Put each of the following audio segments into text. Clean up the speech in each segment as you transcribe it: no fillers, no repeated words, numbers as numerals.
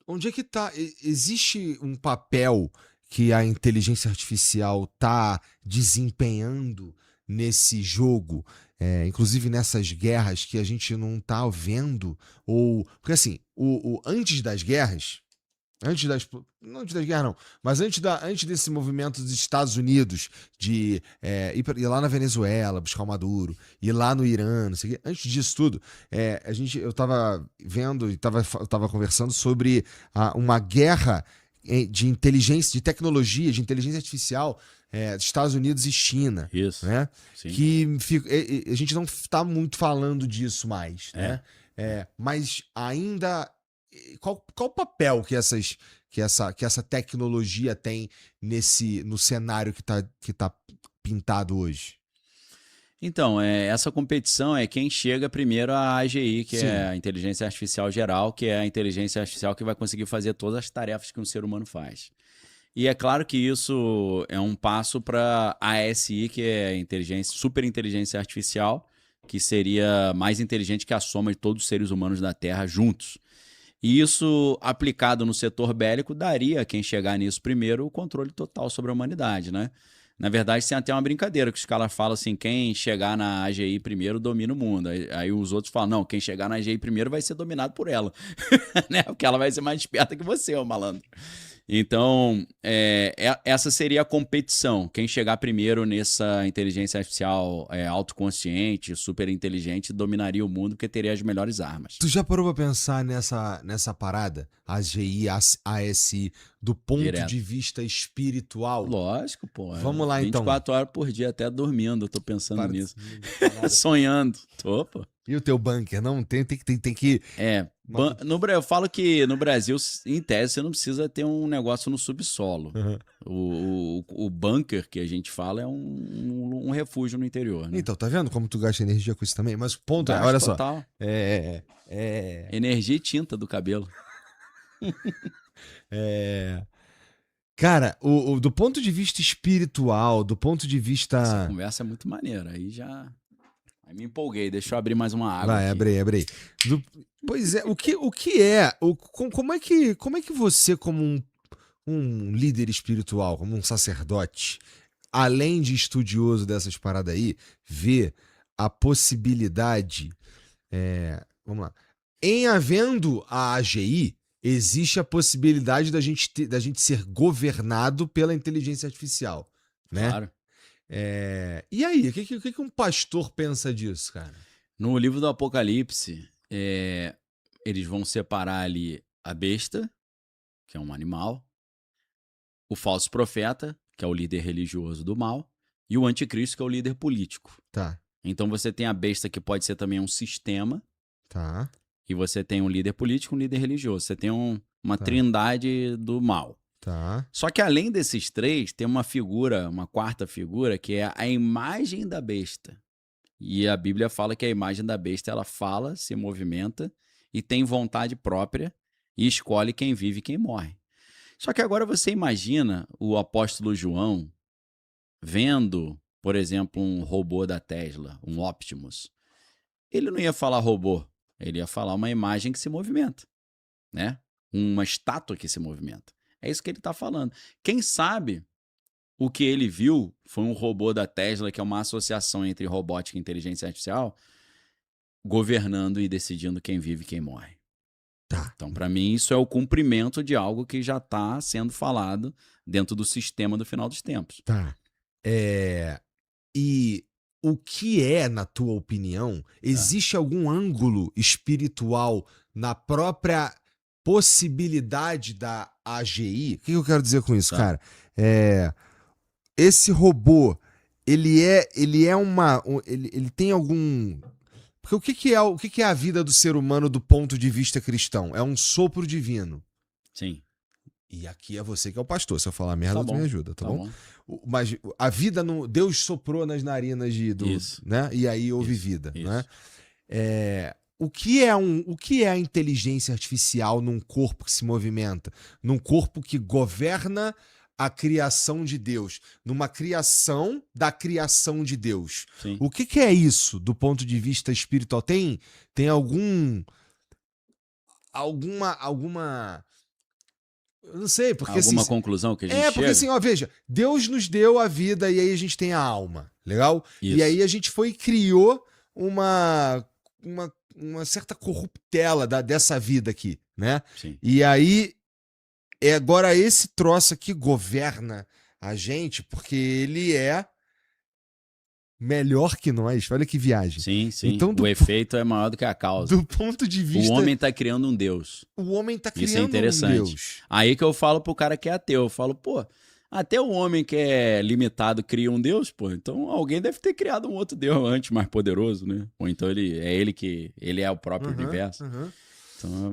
onde é que tá? Existe um papel que a inteligência artificial tá desempenhando nesse jogo, inclusive nessas guerras que a gente não tá vendo? Ou. Porque assim, antes das guerras. Antes das. Não antes das guerras, não. Mas antes desse movimento dos Estados Unidos de ir lá na Venezuela, buscar o Maduro, ir lá no Irã, não sei o quê. Antes disso tudo, eu tava vendo e tava conversando sobre uma guerra de inteligência, de tecnologia, de inteligência artificial dos Estados Unidos e China, Isso, né? sim. Que a gente não está muito falando disso mais, né? Mas ainda qual o papel que essa tecnologia tem no cenário que tá pintado hoje? Então, essa competição é quem chega primeiro à AGI, que é Sim. a Inteligência Artificial Geral, que é a inteligência artificial que vai conseguir fazer todas as tarefas que um ser humano faz. E é claro que isso é um passo para a ASI, que é a superinteligência artificial, que seria mais inteligente que a soma de todos os seres humanos da Terra juntos. E isso, aplicado no setor bélico, daria a quem chegar nisso primeiro o controle total sobre a humanidade, né? Na verdade, tem até uma brincadeira que os caras falam assim, quem chegar na AGI primeiro domina o mundo. Aí os outros falam, não, quem chegar na AGI primeiro vai ser dominado por ela, né? Porque ela vai ser mais esperta que você, ô malandro. Então, essa seria a competição. Quem chegar primeiro nessa inteligência artificial autoconsciente, super inteligente, dominaria o mundo porque teria as melhores armas. Tu já parou pra pensar nessa parada, AGI, ASI, do ponto de Direto. vista espiritual? Lógico, pô. Vamos lá, então. 24 horas por dia, até dormindo, eu tô pensando Para nisso. dessa parada. Sonhando. Tô, pô. E o teu bunker? Não, tem que. Eu falo que no Brasil, em tese, você não precisa ter um negócio no subsolo. Uhum. O bunker que a gente fala é um refúgio no interior, né? Então, tá vendo como tu gasta energia com isso também? Mas o ponto é, Gasto olha só. total. É, é, Energia e tinta do cabelo. é, Cara, do ponto de vista espiritual, do ponto de Essa vista. conversa é muito maneira. Aí me empolguei. Deixa eu abrir mais uma água Vai, aqui. abre aí. Pois é, como é que você, como um líder espiritual, como um sacerdote, além de estudioso dessas paradas aí, vê a possibilidade. Vamos lá. Em havendo a AGI, existe a possibilidade da gente ser governado pela inteligência artificial, né? Claro. E aí, o que um pastor pensa disso, cara? No livro do Apocalipse, eles vão separar ali a besta, que é um animal, o falso profeta, que é o líder religioso do mal, e o anticristo, que é o líder político. Tá, Então você tem a besta, que pode ser também um sistema, tá, e você tem um líder político e um líder religioso. Você tem uma tá, trindade do mal. tá, Só que além desses três, tem uma figura, uma quarta figura, que é a imagem da besta. E a Bíblia fala que a imagem da besta, ela fala, se movimenta e tem vontade própria e escolhe quem vive e quem morre. Só que agora você imagina o apóstolo João vendo, por exemplo, um robô da Tesla, um Optimus. Ele não ia falar robô, ele ia falar uma imagem que se movimenta, né? Uma estátua que se movimenta. É isso que ele está falando. Quem sabe o que ele viu foi um robô da Tesla, que é uma associação entre robótica e inteligência artificial, governando e decidindo quem vive e quem morre. tá, Então, para mim, isso é o cumprimento de algo que já está sendo falado dentro do sistema do final dos tempos. tá. E o que é, na tua opinião, Tá. existe algum ângulo espiritual na própria possibilidade da AGI? O que eu quero dizer com isso, Tá. cara? Esse robô, ele é ele tem algum. Porque o que é a vida do ser humano do ponto de vista cristão? É um sopro divino. Sim. E aqui é você que é o pastor. Se eu falar Tá merda, tu me bom. ajuda, tá Tá bom? bom. Mas a vida não. Deus soprou nas narinas Isso. né? E aí houve Isso. vida, né? Isso. O que é a inteligência artificial num corpo que se movimenta? Num corpo que governa a criação de Deus, numa criação da criação de Deus. Sim. O que é isso do ponto de vista espiritual? Tem alguma Eu não sei, porque Alguma assim... conclusão que a gente porque chega? assim, ó, veja, Deus nos deu a vida e aí a gente tem a alma, legal? Isso. E aí a gente foi e criou uma certa corruptela dessa vida aqui, né? Sim. E aí, agora esse troço aqui governa a gente, porque ele é melhor que nós. Olha que viagem. Sim, sim. Então, o efeito é maior do que a causa. Do ponto de vista... O homem tá criando um Deus. O homem tá Isso é criando um interessante. Deus. Aí que eu falo pro cara que é ateu. Eu falo, pô, até o homem que é limitado cria um Deus, pô. Então alguém deve ter criado um outro Deus antes, mais poderoso, né? Ou então ele é o próprio universo.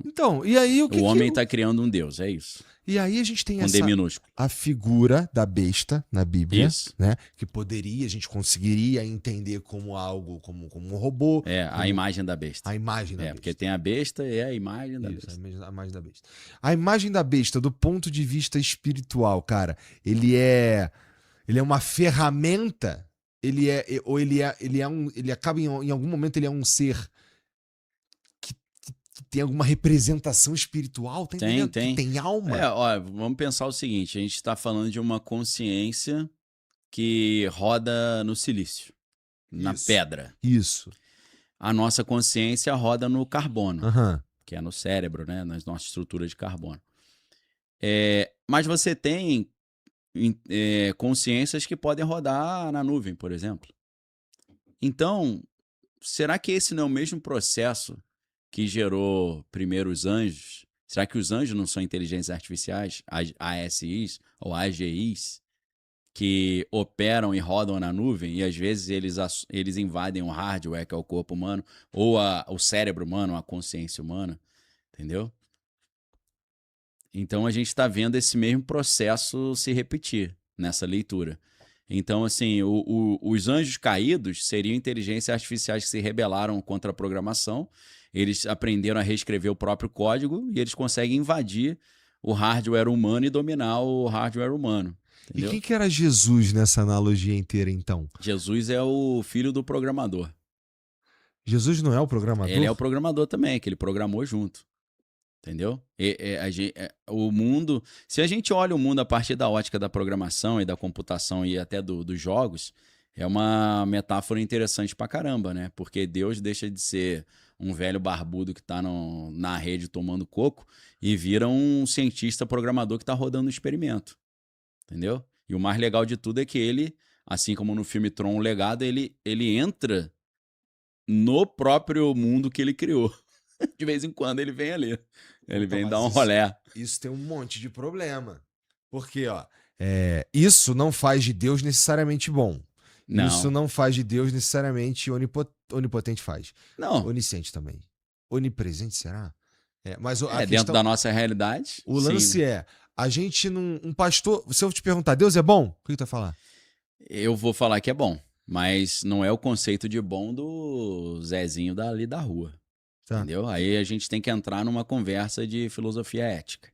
Então, e aí o homem tá criando um Deus, é isso. E aí a gente tem Com D minúsculo. a figura da besta na Bíblia, Isso. né? Que a gente conseguiria entender como algo, como um robô. A imagem da besta. A imagem da besta. Porque tem a besta e a imagem da besta. A imagem da besta. A imagem da besta, do ponto de vista espiritual, cara, ele é uma ferramenta, ele acaba em algum momento ele é um ser que tem alguma representação espiritual, tá entendendo? Tem. Que tem alma. Vamos pensar o seguinte, a gente está falando de uma consciência que roda no silício, na pedra. Isso. A nossa consciência roda no carbono, Uhum. que é no cérebro, né? Na nossa estrutura de carbono. Mas você tem consciências que podem rodar na nuvem, por exemplo. Então, será que esse não é o mesmo processo que gerou primeiro os anjos? Será que os anjos não são inteligências artificiais, ASIs ou AGIs, que operam e rodam na nuvem e às vezes eles invadem o hardware, que é o corpo humano, ou o cérebro humano, a consciência humana, entendeu? Então a gente está vendo esse mesmo processo se repetir nessa leitura. Então, assim, os anjos caídos seriam inteligências artificiais que se rebelaram contra a programação. Eles aprenderam a reescrever o próprio código e eles conseguem invadir o hardware humano e dominar o hardware humano. Entendeu? E quem que era Jesus nessa analogia inteira, então? Jesus é o filho do programador. Jesus não é o programador? Ele é o programador também, que ele programou junto. Entendeu? O mundo... Se a gente olha o mundo a partir da ótica da programação e da computação e até dos jogos, é uma metáfora interessante pra caramba, né? Porque Deus deixa de ser um velho barbudo que tá na rede tomando coco e vira um cientista programador que tá rodando um experimento. Entendeu? E o mais legal de tudo é que ele, assim como no filme Tron, o Legado, ele entra no próprio mundo que ele criou. De vez em quando ele vem ali. Ele vem dar um rolé. Isso tem um monte de problema. Porque, isso não faz de Deus necessariamente bom. Não. Isso não faz de Deus necessariamente onipotente faz. Não. Onisciente também. Onipresente, será? Mas dentro da nossa realidade. O lance a gente não... Um pastor... Se eu te perguntar, Deus é bom? O que tu vai falar? Eu vou falar que é bom. Mas não é o conceito de bom do Zezinho ali da rua. Tá. Entendeu? Aí a gente tem que entrar numa conversa de filosofia ética.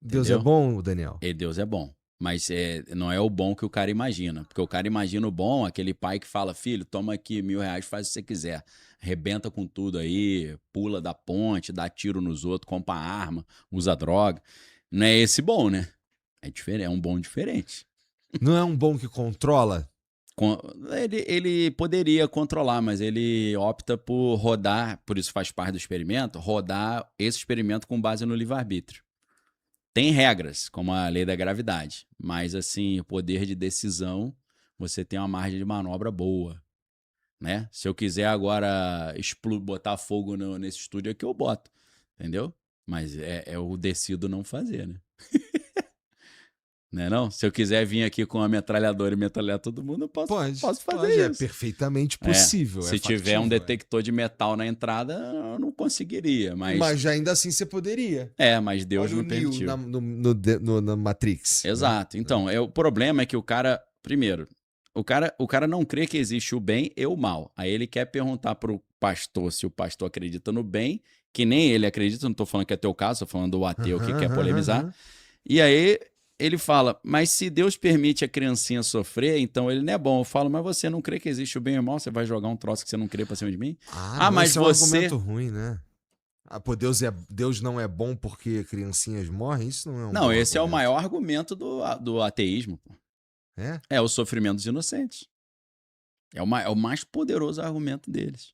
Deus entendeu? É bom, Daniel? Deus é bom. Mas não é o bom que o cara imagina. Porque o cara imagina o bom, aquele pai que fala, filho, toma aqui R$1.000, faz o que você quiser. Arrebenta com tudo aí, pula da ponte, dá tiro nos outros, compra arma, usa droga. Não é esse bom, né? É diferente, é um bom diferente. Não é um bom que controla? Ele poderia controlar, mas ele opta por rodar, por isso faz parte do experimento, rodar esse experimento com base no livre-arbítrio. Tem regras, como a lei da gravidade, mas assim, o poder de decisão, você tem uma margem de manobra boa, né? Se eu quiser agora botar fogo nesse estúdio aqui, eu boto, entendeu? Mas eu decido não fazer, né? Não? Se eu quiser vir aqui com a metralhadora e metralhar todo mundo, eu posso fazer isso. É perfeitamente possível. Se tiver um detector de metal na entrada, eu não conseguiria. Mas ainda assim você poderia. Mas Deus não permitiu. Na Matrix. Exato. Né? Então, o problema é que o cara... Primeiro, o cara não crê que existe o bem e o mal. Aí ele quer perguntar pro pastor se o pastor acredita no bem, que nem ele acredita, não tô falando que é teu caso, tô falando do ateu que quer polemizar. E aí... Ele fala, mas se Deus permite a criancinha sofrer, então ele não é bom. Eu falo, mas você não crê que existe o bem e o mal? Você vai jogar um troço que você não crê pra cima de mim? Mas mas é um argumento ruim, né? Ah, pô, Deus não é bom porque criancinhas morrem? Isso não é um Não, bom esse é o argumento. maior argumento do ateísmo. Pô. É? É o sofrimento dos inocentes. É o mais poderoso argumento deles.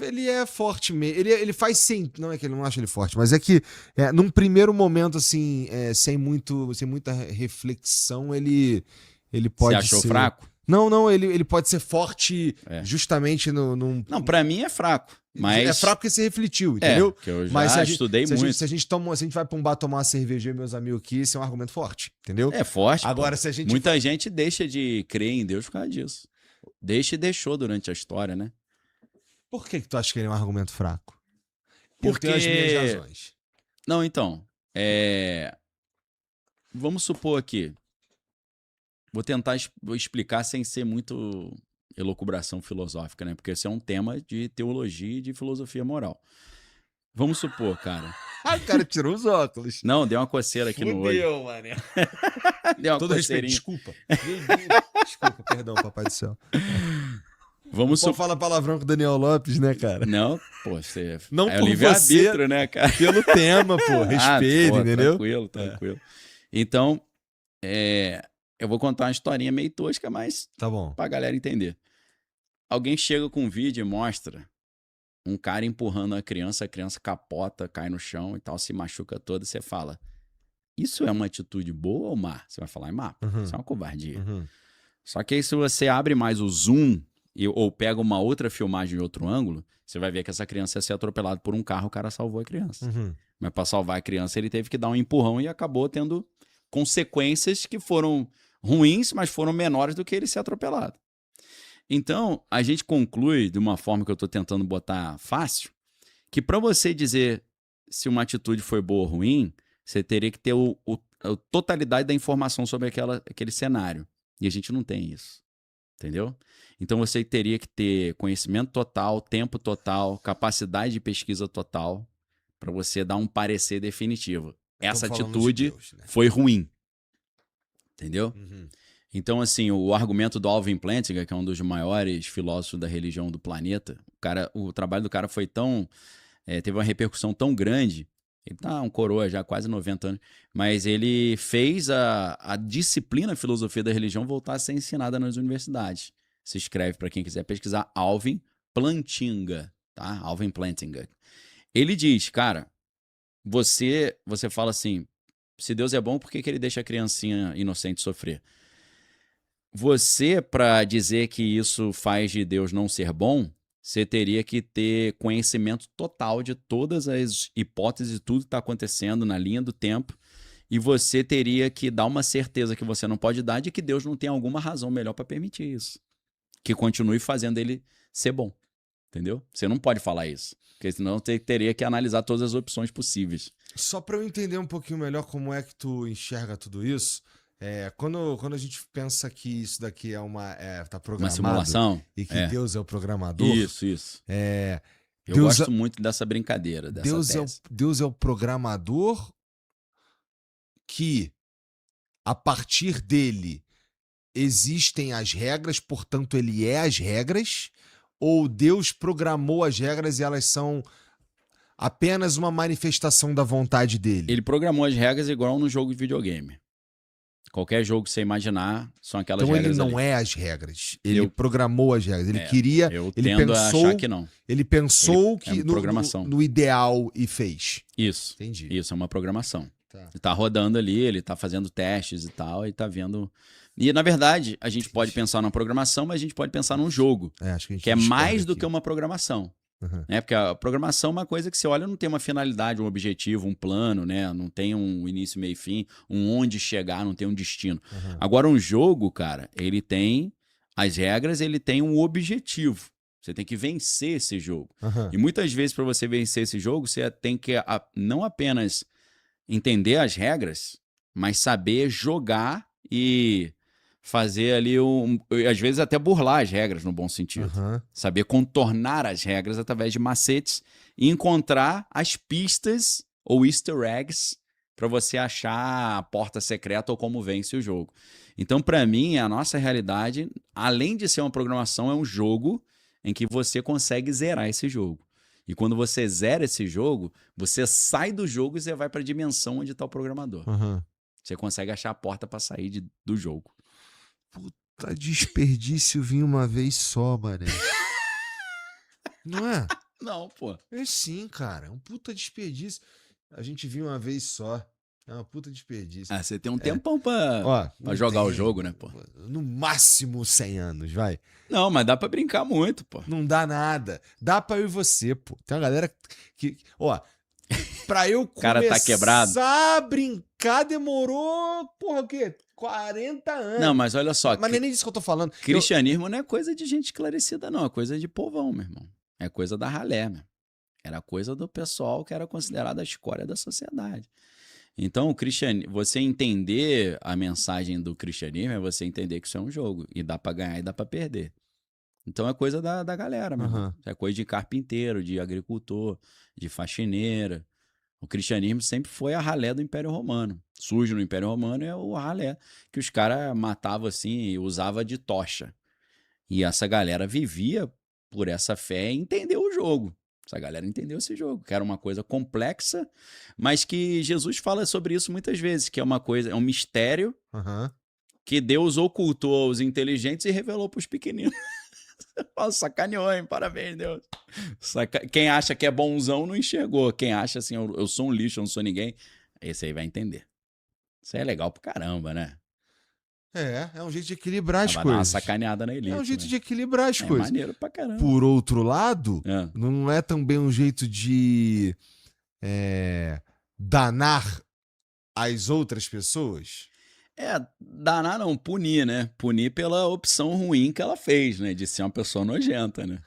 Ele é forte mesmo. Ele faz sim. Não é que ele não acha ele forte, mas é que num primeiro momento, assim, sem muita reflexão, ele Você pode achou ser. fraco? Não, ele pode ser forte É. justamente num. Não, pra mim é fraco. Mas... É fraco porque você refletiu, entendeu? que eu já Mas estudei se muito. se a gente vai pra um bar tomar uma cerveja, meus amigos aqui, esse é um argumento forte, entendeu? É forte. Agora, pô. se a gente. Muita gente deixa de crer em Deus por causa disso. Deixa e deixou durante a história, né? Por que tu acha que ele é um argumento fraco? Porque... Eu tenho as minhas razões. Não, então. Vamos supor aqui. Vou tentar explicar sem ser muito elucubração filosófica, né? Porque esse é um tema de teologia e de filosofia moral. Vamos supor, cara. O cara tirou os óculos. Não, deu uma coceira aqui no olho. Fudeu, mané. Deu uma Todo respeito, coceirinha. desculpa. Desculpa, perdão, papai do céu. Vamos Só supor. fala palavrão com o Daniel Lopes, né, cara? Não, pô, você. Não é por livre-arbítrio, né, cara? Pelo tema, pô. Respeito, pô, entendeu? Tranquilo. Então, eu vou contar uma historinha meio tosca, mas Tá bom. pra galera entender. Alguém chega com um vídeo e mostra um cara empurrando a criança capota, cai no chão e tal, se machuca toda, e você fala, isso é uma atitude boa ou má? Você vai falar, é má, isso é uma covardia. Uhum. Só que aí se você abre mais o zoom ou pega uma outra filmagem de outro ângulo, você vai ver que essa criança ia ser atropelada por um carro, o cara salvou a criança. Uhum. Mas para salvar a criança ele teve que dar um empurrão e acabou tendo consequências que foram ruins, mas foram menores do que ele ser atropelado. Então, a gente conclui, de uma forma que eu estou tentando botar fácil, que para você dizer se uma atitude foi boa ou ruim, você teria que ter a totalidade da informação sobre aquele cenário. E a gente não tem isso. Entendeu? Então você teria que ter conhecimento total, tempo total, capacidade de pesquisa total para você dar um parecer definitivo. Essa atitude Deus, né? foi ruim. Entendeu? Uhum. Então, assim, o argumento do Alvin Plantinga, que é um dos maiores filósofos da religião do planeta, o trabalho do cara foi tão... teve uma repercussão tão grande, ele tá um coroa já, quase 90 anos, mas ele fez a disciplina filosofia da religião voltar a ser ensinada nas universidades. Se escreve, para quem quiser pesquisar, Alvin Plantinga, tá? Alvin Plantinga. Ele diz, cara, você fala assim, se Deus é bom, por que ele deixa a criancinha inocente sofrer? Você, para dizer que isso faz de Deus não ser bom, você teria que ter conhecimento total de todas as hipóteses de tudo que está acontecendo na linha do tempo, e você teria que dar uma certeza que você não pode dar de que Deus não tem alguma razão melhor para permitir isso. Que continue fazendo ele ser bom. Entendeu? Você não pode falar isso, porque senão você teria que analisar todas as opções possíveis. Só para eu entender um pouquinho melhor como é que tu enxerga tudo isso, quando a gente pensa que isso daqui tá programado, Uma simulação? E que Deus é o programador. Isso. Eu Deus gosto muito dessa brincadeira, dessa tese. Deus é o programador que, a partir dele, existem as regras, portanto ele é as regras, ou Deus programou as regras e elas são apenas uma manifestação da vontade dele? Ele programou as regras igual no jogo de videogame. Qualquer jogo que você imaginar, são aquelas regras. regras. Então ele não é as regras. Ele programou as regras. Ele queria. Eu ele tendo pensou, a achar que não. Ele pensou que programação. No ideal e fez. Isso. Entendi. Isso é uma programação. Tá. Ele tá rodando ali, ele tá fazendo testes e tal, e tá vendo. E, na verdade, a gente pode pensar numa programação, mas a gente pode pensar num jogo. Acho que a gente que é mais do aqui. que uma programação. Uhum. Né? Porque a programação é uma coisa que você olha, não tem uma finalidade, um objetivo, um plano, né? Não tem um início, meio e fim, um onde chegar, não tem um destino. Uhum. Agora, um jogo, cara, ele tem as regras, ele tem um objetivo. Você tem que vencer esse jogo. Uhum. E muitas vezes, para você vencer esse jogo, você tem que não apenas entender as regras, mas saber jogar e fazer ali às vezes até burlar as regras no bom sentido. Uhum. Saber contornar as regras através de macetes e encontrar as pistas ou easter eggs para você achar a porta secreta ou como vence o jogo. Então, para mim, a nossa realidade, além de ser uma programação, é um jogo em que você consegue zerar esse jogo. E quando você zera esse jogo, você sai do jogo e você vai pra dimensão onde tá o programador. Aham. Você consegue achar a porta pra sair do jogo. Puta desperdício vir uma vez só, mané. Não é? Não, pô. É sim, cara. É um puta desperdício. A gente viu uma vez só. É uma puta desperdício. Ah, você tem um tempão pra Ó, pra não jogar o tem. jogo, né, pô? No máximo 100 anos, vai. Não, mas dá pra brincar muito, pô. Não dá nada. Dá pra eu e você, pô. Tem uma galera que. Ó, pra eu cara tá quebrado. começar a brincar demorou, porra, o quê? 40 anos. Não, mas olha só. Mas não é nem disso que eu tô falando. Cristianismo não é coisa de gente esclarecida, não. É coisa de povão, meu irmão. É coisa da ralé, meu. Era coisa do pessoal que era considerada a escória da sociedade. Então, você entender a mensagem do cristianismo é você entender que isso é um jogo. E dá pra ganhar e dá pra perder. Então é coisa da galera, meu irmão. Aham. É coisa de carpinteiro, de agricultor, de faxineira. O cristianismo sempre foi a ralé do Império Romano. Surge no Império Romano é o ralé que os caras matavam assim e usavam de tocha. E essa galera vivia por essa fé e entendeu o jogo. Essa galera entendeu esse jogo, que era uma coisa complexa, mas que Jesus fala sobre isso muitas vezes, que é uma coisa, é um mistério Aham. que Deus ocultou aos inteligentes e revelou para os pequeninos. Sacaneou, hein? Parabéns, Deus. Quem acha que é bonzão não enxergou. Quem acha assim, eu sou um lixo, eu não sou ninguém, esse aí vai entender. Isso aí é legal pra caramba, né? É um jeito de equilibrar as Vai dar uma coisas. sacaneada na elite. É um jeito né? de equilibrar as É coisas. maneiro pra caramba. Por outro lado, É. não é também um jeito de danar as outras pessoas? Danar não, punir, né? Punir pela opção ruim que ela fez, né? De ser uma pessoa nojenta, né?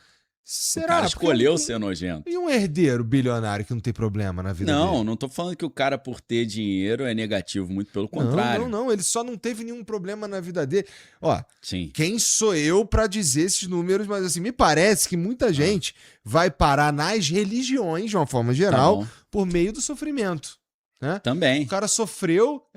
Será? O cara Porque escolheu ser nojento. E um herdeiro bilionário que não tem problema na vida dele? Não tô falando que o cara por ter dinheiro é negativo, muito pelo contrário. Não. Ele só não teve nenhum problema na vida dele. Ó, Sim. quem sou eu pra dizer esses números? Mas assim, me parece que muita gente vai parar nas religiões, de uma forma geral, bom. por meio do sofrimento. Né? Também. O cara sofreu.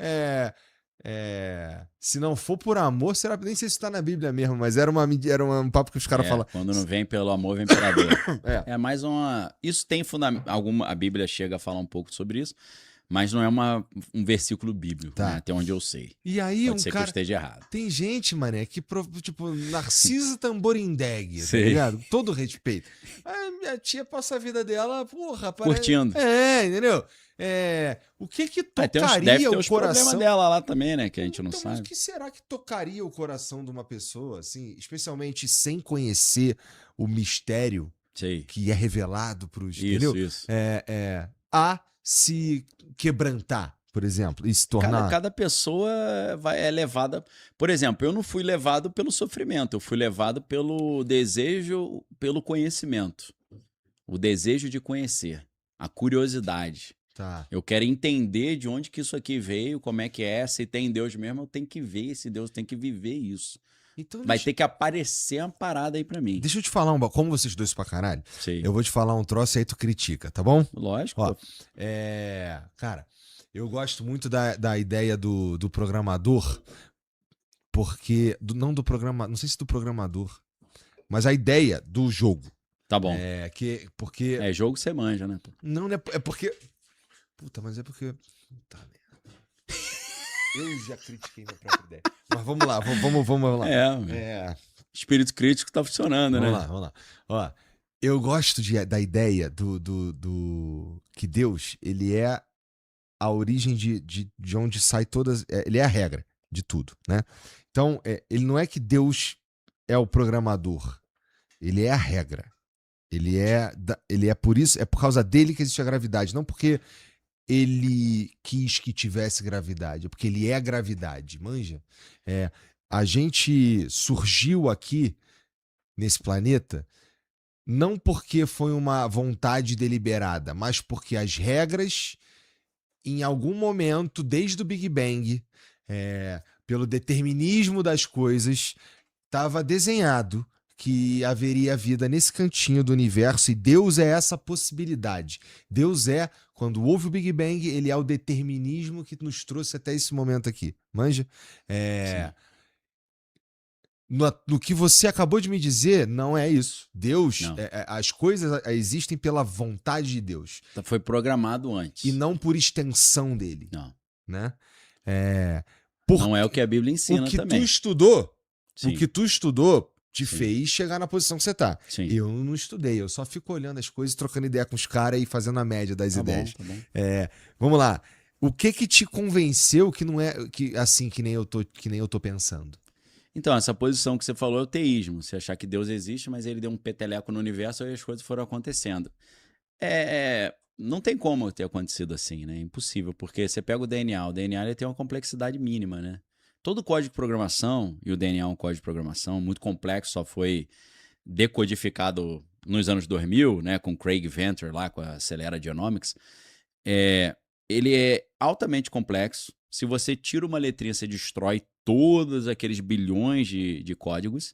Se não for por amor, será. Nem sei se tá na Bíblia mesmo, mas era um papo que os caras falam. Quando não vem pelo amor, vem pela dor. É. É mais uma. Isso tem fundamento. A Bíblia chega a falar um pouco sobre isso, mas não é um versículo bíblico, Tá. né? Até onde eu sei. E aí, Pode ser que eu esteja errado. Tem gente, mané, que, tipo, Narcisa Tamborindeg, tá Sei. ligado? Todo respeito. Aí minha tia passa a vida dela, porra, Curtindo. entendeu? O que Deve tocaria ter o os problemas coração... dela lá também, né? Que a gente não Então, mas o sabe. que será que tocaria o coração de uma pessoa, assim, especialmente sem conhecer o mistério Sei. que é revelado pros, entendeu? Isso. A se quebrantar, por exemplo, e se tornar... Cada pessoa é levada. Por exemplo, eu não fui levado pelo sofrimento, eu fui levado pelo desejo, pelo conhecimento. O desejo de conhecer, a curiosidade. Tá. Eu quero entender de onde que isso aqui veio, como é que é, se tem Deus mesmo, eu tenho que ver esse Deus, tem que viver isso. Então, Vai ter que aparecer uma parada aí pra mim. Deixa eu te falar como vocês dois pra caralho, Sei. eu vou te falar um troço e aí tu critica, tá bom? Lógico. Ó, pô. cara, eu gosto muito da ideia do programador, porque, não do programador, não sei se do programador, mas a ideia do jogo. Tá bom. Porque... É jogo você manja, né? pô? Não, é porque... Puta, mas é porque... Puta merda. Eu já critiquei minha própria ideia. Mas vamos lá, vamos lá. Espírito crítico tá funcionando, né? Vamos lá. Ó, eu gosto da ideia que Deus, ele é a origem de onde sai todas... ele é a regra de tudo, né? Então, ele não é que Deus é o programador. Ele é a regra. Ele é por isso, é por causa dele que existe a gravidade, não porque ele quis que tivesse gravidade, é porque ele é a gravidade, manja? A gente surgiu aqui nesse planeta não porque foi uma vontade deliberada, mas porque as regras, em algum momento, desde o Big Bang, pelo determinismo das coisas, estava desenhado que haveria vida nesse cantinho do universo, e Deus é essa possibilidade. Deus quando houve o Big Bang, ele é o determinismo que nos trouxe até esse momento aqui. Manja? no que você acabou de me dizer, não é isso. Deus, Não. as coisas existem pela vontade de Deus. Foi programado antes. E não por extensão dele. Não. Né? Não é o que a Bíblia ensina o que também. Tu estudou, Sim. o que tu estudou te Sim. fez chegar na posição que você tá. Sim. Eu não estudei, eu só fico olhando as coisas, trocando ideia com os caras e fazendo a média das ideias. Tá bom. Vamos lá. O que te convenceu que não é assim que nem eu tô pensando? Então, essa posição que você falou é o teísmo. Você achar que Deus existe, mas ele deu um peteleco no universo e as coisas foram acontecendo. Não tem como ter acontecido assim, né? É impossível, porque você pega o DNA ele tem uma complexidade mínima, né? Todo código de programação, e o DNA é um código de programação muito complexo, só foi decodificado nos anos 2000, né? Com Craig Venter lá, com a Acelera Genomics. Ele é altamente complexo. Se você tira uma letrinha, você destrói todos aqueles bilhões de códigos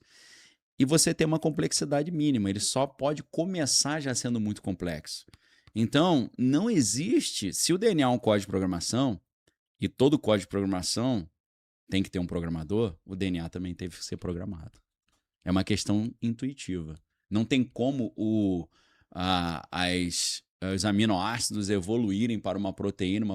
e você tem uma complexidade mínima. Ele só pode começar já sendo muito complexo. Então, não existe... Se o DNA é um código de programação e todo código de programação tem que ter um programador, o DNA também teve que ser programado. É uma questão intuitiva. Não tem como os aminoácidos evoluírem para uma proteína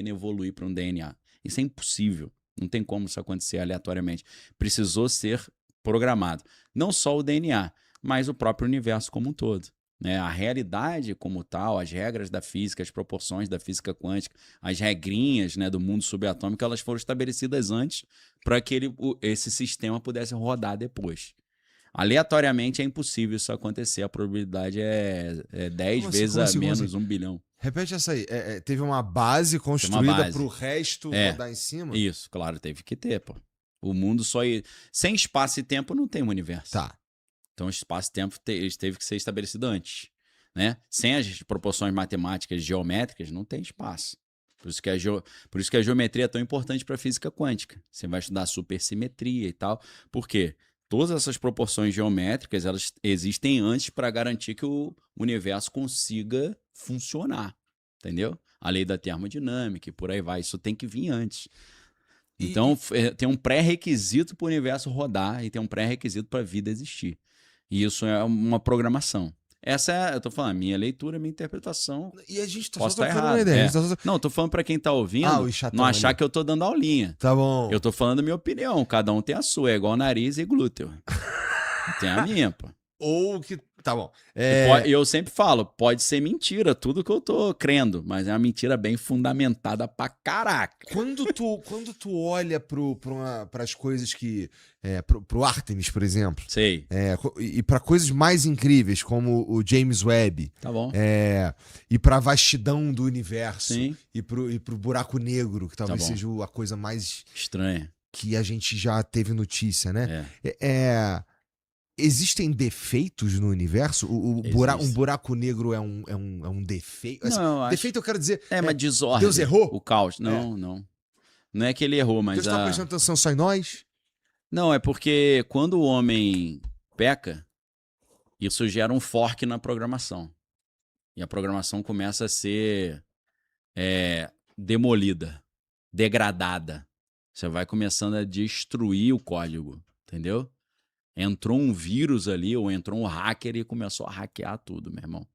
evoluir para um DNA. Isso é impossível. Não tem como isso acontecer aleatoriamente. Precisou ser programado. Não só o DNA, mas o próprio universo como um todo. Né? A realidade como tal, as regras da física, as proporções da física quântica, as regrinhas, né, do mundo subatômico, elas foram estabelecidas antes para que esse sistema pudesse rodar depois. Aleatoriamente é impossível isso acontecer. A probabilidade é 10 vezes a menos 1 bilhão. Repete essa aí. Teve uma base construída para o resto rodar em cima? Isso, claro, teve que ter, pô. O mundo só... Sem espaço e tempo não tem um universo. Tá. Então, espaço e tempo teve que ser estabelecido antes. Né? Sem as proporções matemáticas geométricas, não tem espaço. Por isso que a geometria é tão importante para a física quântica. Você vai estudar supersimetria e tal. Por quê? Todas essas proporções geométricas, elas existem antes para garantir que o universo consiga funcionar. Entendeu? A lei da termodinâmica e por aí vai. Isso tem que vir antes. Então, tem um pré-requisito para o universo rodar e tem um pré-requisito para a vida existir. E isso é uma programação. Eu tô falando, minha leitura, minha interpretação. E a gente tá posso só estar trocando errado. uma ideia. Não, eu tô falando para quem tá ouvindo, não achar que eu tô dando aulinha. Tá bom. Eu tô falando a minha opinião, cada um tem a sua, é igual nariz e glúteo. Tem a minha, pô. Ou que... Tá bom. Eu sempre falo, pode ser mentira, tudo que eu tô crendo, mas é uma mentira bem fundamentada pra caraca. Quando tu olha pras coisas que... pro Artemis, por exemplo. Sei. E pra coisas mais incríveis, como o James Webb. Tá bom. E pra vastidão do universo. Sim. E pro buraco negro, que talvez seja a coisa mais... estranha. Que a gente já teve notícia, né? Existem defeitos no universo? Um buraco negro é um defeito? Não, defeito eu quero dizer... mas desordem. Deus errou? O caos. Não. Não é que ele errou, mas... Deus tá prestando atenção só em nós? Não, é porque quando o homem peca, isso gera um fork na programação. E a programação começa a ser demolida, degradada. Você vai começando a destruir o código, entendeu? Entrou um vírus ali, ou entrou um hacker e começou a hackear tudo, meu irmão.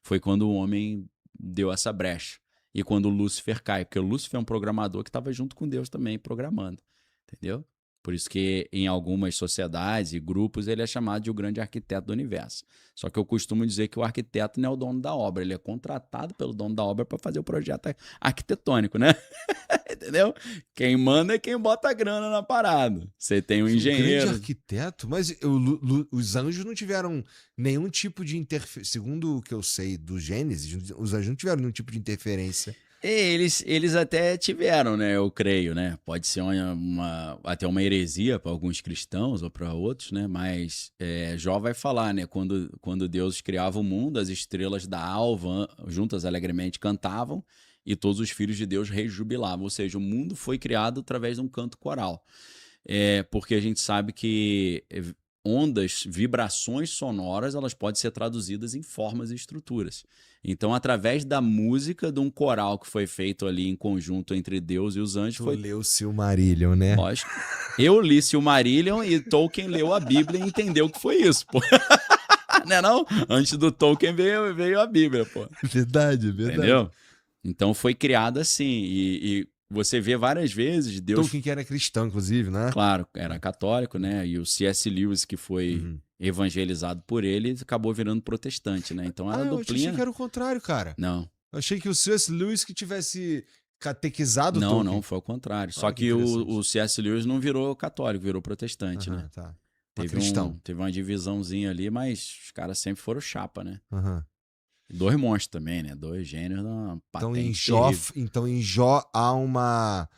Foi quando o homem deu essa brecha. E quando o Lúcifer cai, porque o Lúcifer é um programador que estava junto com Deus também, programando, entendeu? Por isso que em algumas sociedades e grupos ele é chamado de o grande arquiteto do universo. Só que eu costumo dizer que o arquiteto não é o dono da obra, ele é contratado pelo dono da obra para fazer o projeto arquitetônico, né? Entendeu? Quem manda é quem bota a grana na parada. Você tem um engenheiro. O grande arquiteto? Mas os anjos não tiveram nenhum tipo de interferência. Segundo o que eu sei do Gênesis, os anjos não tiveram nenhum tipo de interferência. Eles até tiveram, né? Eu creio, né? Pode ser até uma heresia para alguns cristãos ou para outros, né? Mas Jó vai falar, né? Quando Deus criava o mundo, as estrelas da alva juntas alegremente cantavam e todos os filhos de Deus rejubilavam. Ou seja, o mundo foi criado através de um canto coral. Porque a gente sabe que ondas, vibrações sonoras, elas podem ser traduzidas em formas e estruturas. Então, através da música de um coral que foi feito ali em conjunto entre Deus e os anjos, Tu leu Silmarillion, né? Lógico. Eu li Silmarillion e Tolkien leu a Bíblia e entendeu o que foi isso, pô. Não é não? Antes do Tolkien veio a Bíblia, pô. Verdade. Entendeu? Então foi criado assim. E você vê várias vezes Deus... Tolkien que era cristão, inclusive, né? Claro, era católico, né? E o C.S. Lewis, que foi evangelizado por ele, acabou virando protestante, né? Então era eu duplinha. achei que era o contrário, cara. Não. Eu achei que o C.S. Lewis que tivesse catequizado Não, Tolkien. não, foi ao contrário. Só que que o C.S. Lewis não virou católico, virou protestante, né? Tá. Teve uma divisãozinha ali, mas os caras sempre foram chapa, né? Aham. Dois monstros também, né? Dois gênios da patente Então em Jó há uma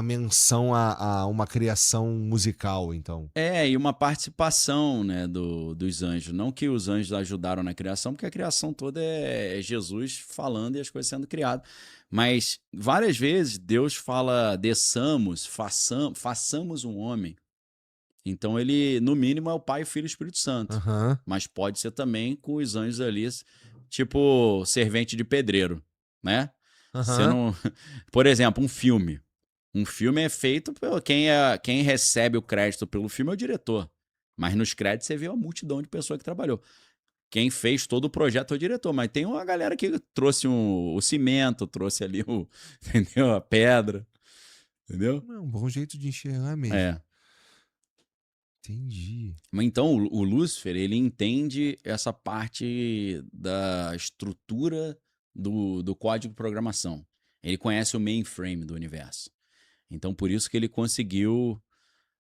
menção a uma criação musical, então. E uma participação, né, dos anjos. Não que os anjos ajudaram na criação, porque a criação toda é Jesus falando e as coisas sendo criadas. Mas várias vezes Deus fala, desçamos, façamos um homem. Então ele, no mínimo, é o Pai, o Filho e o Espírito Santo. Aham. Mas pode ser também com os anjos ali, tipo servente de pedreiro, né? Você não... Por exemplo, um filme. Um filme é feito por quem recebe o crédito pelo filme é o diretor. Mas nos créditos você vê uma multidão de pessoas que trabalhou. Quem fez todo o projeto é o diretor, mas tem uma galera que trouxe o cimento, trouxe ali entendeu? A pedra. Entendeu? É um bom jeito de enxergar mesmo. Entendi. Então, o Lúcifer, ele entende essa parte da estrutura do código de programação. Ele conhece o mainframe do universo. Então, por isso que ele conseguiu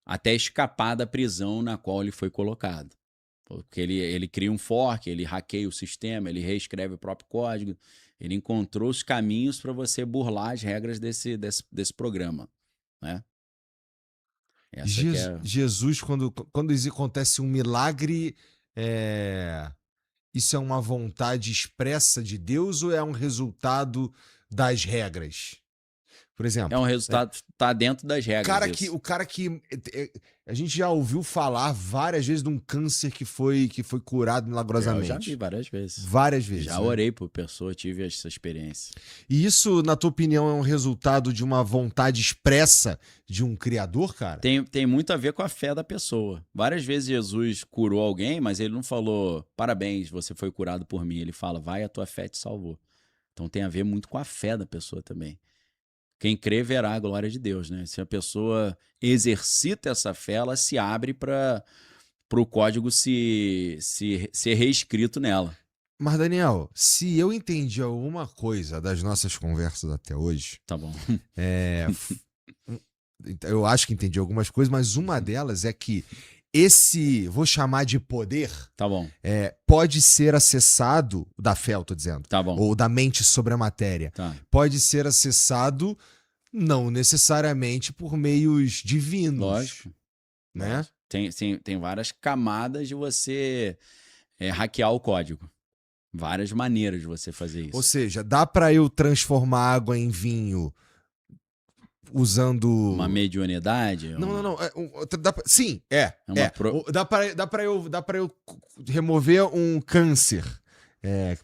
até escapar da prisão na qual ele foi colocado. Porque ele cria um fork, ele hackeia o sistema, ele reescreve o próprio código. Ele encontrou os caminhos para você burlar as regras desse programa, né? Jesus, quando acontece um milagre, isso é uma vontade expressa de Deus ou é um resultado das regras? Por exemplo. É um resultado, tá dentro das regras. O cara que a gente já ouviu falar várias vezes de um câncer que foi curado milagrosamente. Eu já vi várias vezes. Várias vezes. Já orei por pessoa, tive essa experiência. E isso, na tua opinião, é um resultado de uma vontade expressa de um criador, cara? Tem muito a ver com a fé da pessoa. Várias vezes Jesus curou alguém, mas ele não falou, parabéns, você foi curado por mim. Ele fala, vai, a tua fé te salvou. Então tem a ver muito com a fé da pessoa também. Quem crê verá a glória de Deus, né? Se a pessoa exercita essa fé, ela se abre para o código ser reescrito nela. Mas, Daniel, se eu entendi alguma coisa das nossas conversas até hoje... Tá bom. Eu acho que entendi algumas coisas, mas uma delas é que vou chamar de poder, tá bom, pode ser acessado, da fé eu tô dizendo, tá bom, ou da mente sobre a matéria, tá, pode ser acessado não necessariamente por meios divinos. Lógico. Né? Lógico. Tem várias camadas de você hackear o código. Várias maneiras de você fazer isso. Ou seja, dá para eu transformar água em vinho usando... Uma mediunidade? Não. Sim, Dá para eu remover um câncer.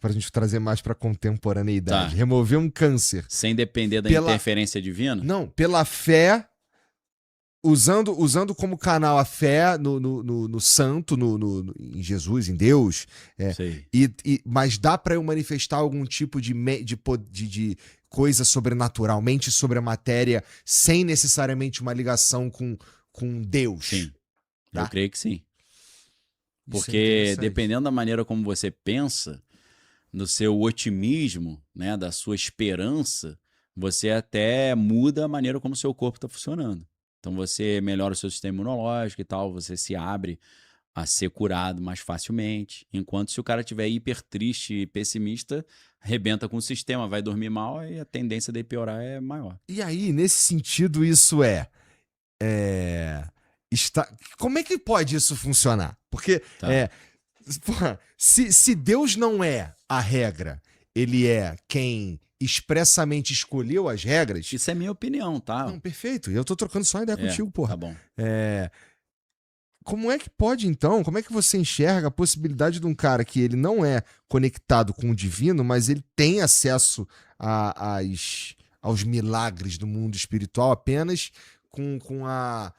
Pra gente trazer mais pra contemporaneidade. Tá. Remover um câncer. Sem depender da interferência divina? Não, pela fé, usando como canal a fé no santo, em Jesus, em Deus. Mas dá pra eu manifestar algum tipo de coisa sobrenatural, mente sobre a matéria, sem necessariamente uma ligação com Deus. Sim, tá? Eu creio que sim. Porque dependendo da maneira como você pensa, no seu otimismo, né, da sua esperança, você até muda a maneira como o seu corpo está funcionando. Então você melhora o seu sistema imunológico e tal, você se abre a ser curado mais facilmente. Enquanto se o cara estiver hiper triste e pessimista, arrebenta com o sistema, vai dormir mal e a tendência de piorar é maior. E aí, nesse sentido, isso como é que pode isso funcionar? Porque se Deus não é a regra, ele é quem expressamente escolheu as regras... Isso é minha opinião, tá? Não, perfeito. Eu tô trocando só uma ideia contigo, porra. Tá bom. como é que pode, então? Como é que você enxerga a possibilidade de um cara que ele não é conectado com o divino, mas ele tem acesso aos milagres do mundo espiritual apenas com a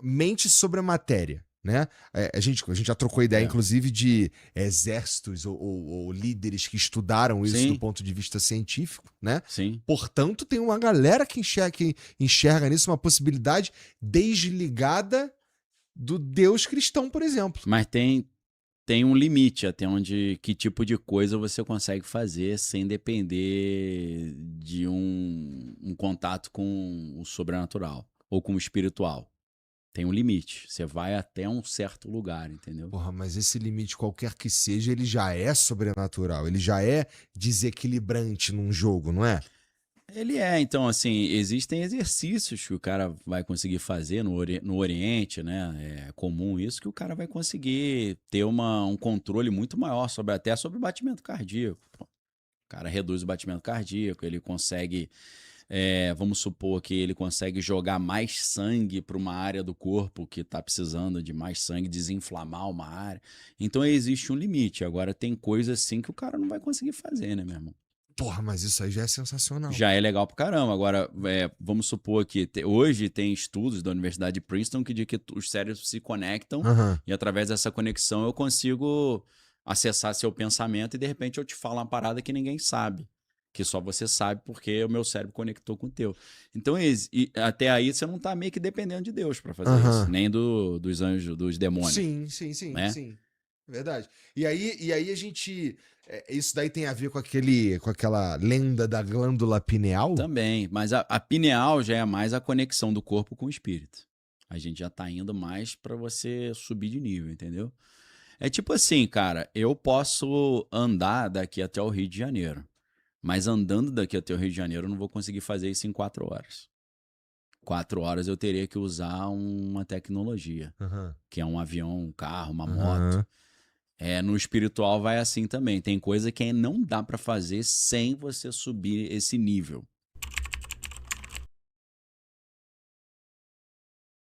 mente sobre a matéria, né? A gente já trocou ideia, É. inclusive, de exércitos ou líderes que estudaram isso do Sim, ponto de vista científico, né? sim. Portanto, tem uma galera que enxerga nisso uma possibilidade desligada do Deus cristão, por exemplo. Mas tem um limite até onde que tipo de coisa você consegue fazer sem depender de um contato com o sobrenatural ou com o espiritual. Tem um limite. Você vai até um certo lugar, entendeu? Porra, mas esse limite, qualquer que seja, ele já é sobrenatural, ele já é desequilibrante num jogo, não é? Ele é, então, assim, existem exercícios que o cara vai conseguir fazer no Oriente, né? É comum isso, que o cara vai conseguir ter um controle muito maior até sobre o batimento cardíaco. Pô, o cara reduz o batimento cardíaco, ele consegue, vamos supor que ele consegue jogar mais sangue para uma área do corpo que está precisando de mais sangue, desinflamar uma área. Então existe um limite. Agora tem coisas assim que o cara não vai conseguir fazer, né, meu irmão? Porra, mas isso aí já é sensacional. Já é legal pra caramba. Agora, vamos supor que hoje tem estudos da Universidade de Princeton que diz que os cérebros se conectam Aham. e através dessa conexão eu consigo acessar seu pensamento e de repente eu te falo uma parada que ninguém sabe. Que só você sabe porque o meu cérebro conectou com o teu. Então, até aí você não tá meio que dependendo de Deus pra fazer isso. Aham. Nem dos anjos, dos demônios, Sim, sim, sim, né? sim. Verdade. E aí a gente. Isso daí tem a ver com aquela lenda da glândula pineal? Também, mas a pineal já é mais a conexão do corpo com o espírito. A gente já tá indo mais pra você subir de nível, entendeu? É tipo assim, cara, eu posso andar daqui até o Rio de Janeiro, mas andando daqui até o Rio de Janeiro eu não vou conseguir fazer isso em 4 horas. 4 horas eu teria que usar uma tecnologia, Aham. que é um avião, um carro, uma moto. Aham. No espiritual vai assim também. Tem coisa que não dá pra fazer sem você subir esse nível.